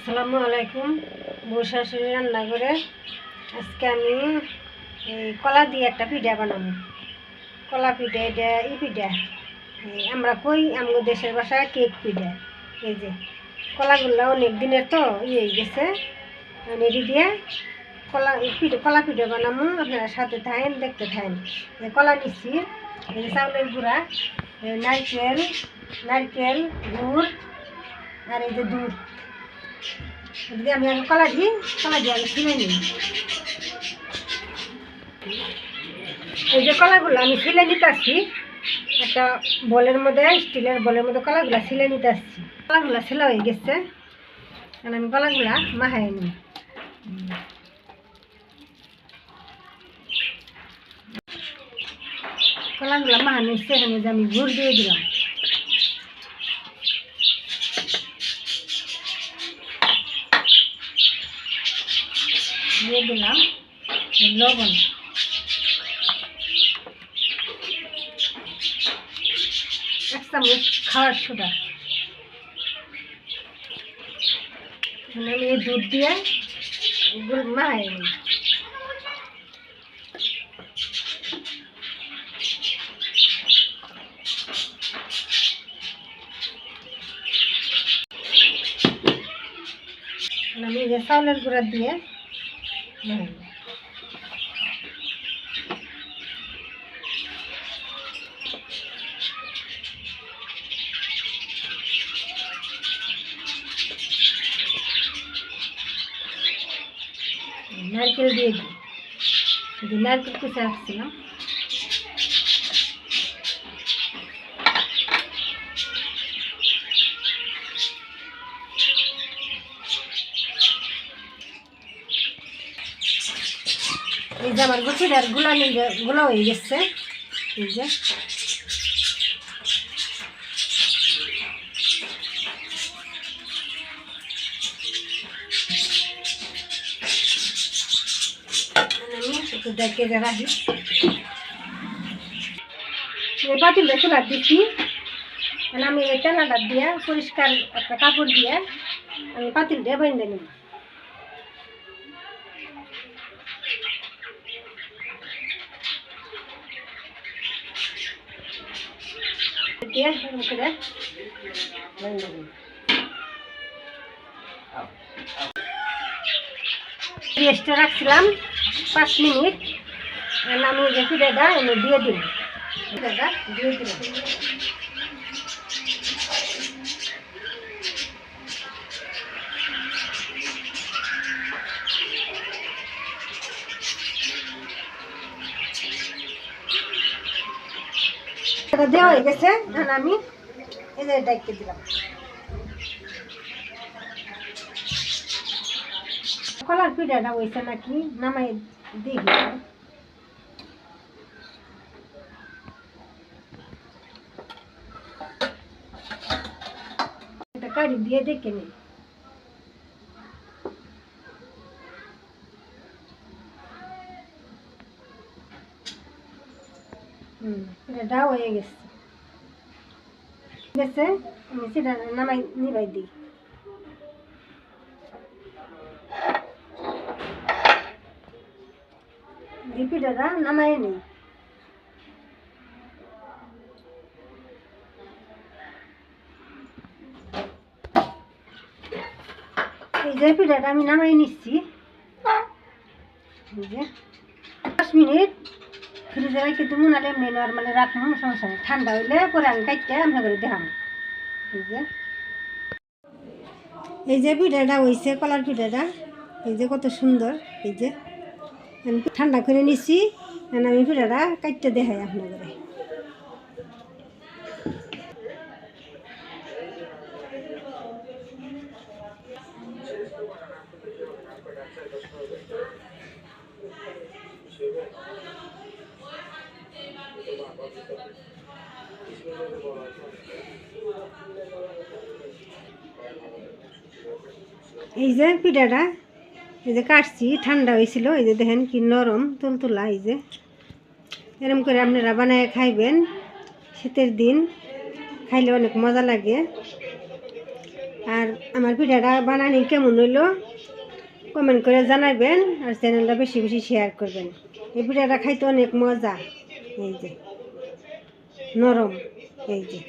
আসসালামু আলাইকুম। বউ শাশুড়ি রান্না করে আজকে আমি কলা দিয়ে একটা পিঠা বানাবো। কলা পিঠা, এটা পিঠা আমরা কই আমাদের দেশের ভাষায় কেক পিঠা। এই যে কলাগুলো অনেক দিনের তো হয়ে গেছে, এটি দিয়ে কলা পিঠা বানাবো। আপনারা সাথে থাকেন, দেখতে থাকেন। কলা নিচ্ছি, এই চাউলের গুঁড়া, নারকেল গুড় আর এই যে দুধ। যদি আমি আগে কলা দিয়ে আমি ছিলে নিই। এই যে কলাগুলো আমি ছিলে নিতে আসছি একটা বলের মধ্যে, স্টিলের বলের মধ্যে কলাগুলো ছিলে নিতে আসছি। কলাগুলো ছেলা হয়ে গেছে, কারণ আমি কলাগুলা মাখাই নিই। কলাগুলা মাখানো হচ্ছে, এখানে যে আমি গুড় দিয়ে দিলাম। দিয়ে দিলাম লবণ, এক চামচ খাওয়ার সোডা। আমি এই দুধ দিয়ে গুড় মাখাই নিই। আমি এই যে চাউলের গুঁড়া দিয়ে নারকেল দিয়ে দিই। নারকেল কুচে রাখছিলাম। এই যে আমার গুছিটার গুলা হয়ে গেছে। এই যে আমি একটু দেখে রাখি। এই পাতিলটা চুলা দিচ্ছি, আমি এই তেলাটা দিয়ে পরিষ্কার একটা কাপড় দিয়ে আমি পাতিল দিয়ে বেঁধে নিব। রেস্টে রাখছিলাম 5 মিনিট। আমি যে পিঠাটা এনে দিয়ে দিই, পিঠাটা দিয়ে দিলাম। এটা দেওয়া হয়ে গেছে, এখন আমি এই যে ডাইকে দিলাম। কলার পিঠাটা হয়েছে নাকি নামাই দিই, এটা কাড়ি দিয়ে দেখে নিই। পিঠাটাও হয়ে গেছে, আমি সেটা নামাই নিবাই দিই। পিঠাটা নামাই নিই। এই যে পিঠাটা আমি নামাই নিচ্ছি। 10 মিনিট ফ্রিজে রেখে দেবো, নাহলে এমনি নর্মালি রাখলাম, সমস্যা নেই। ঠান্ডা হইলে পরে আমি কাটতে আপনাদের দেখাবো। এই যে পিঠাটা হয়েছে, কলার পিঠাটা এই যে কত সুন্দর। এই যে আমি ঠান্ডা করে নিচ্ছি, আমি পিঠাটা কাটতে দেখাই আপনাদের। এই যে পিঠাটা এই যে কাটছি, ঠান্ডা হয়েছিল। এই যে দেখেন কি নরম তুলতুলা। এই যে এরকম করে আপনারা বানায় খাইবেন, শীতের দিন খাইলে অনেক মজা লাগে। আর আমার পিঠাটা বানানি কেমন হইলো কমেন্ট করে জানাবেন আর চ্যানেলটা বেশি বেশি শেয়ার করবেন। এই পিঠাটা খাইতে অনেক মজা, এই যে নরম, এই যে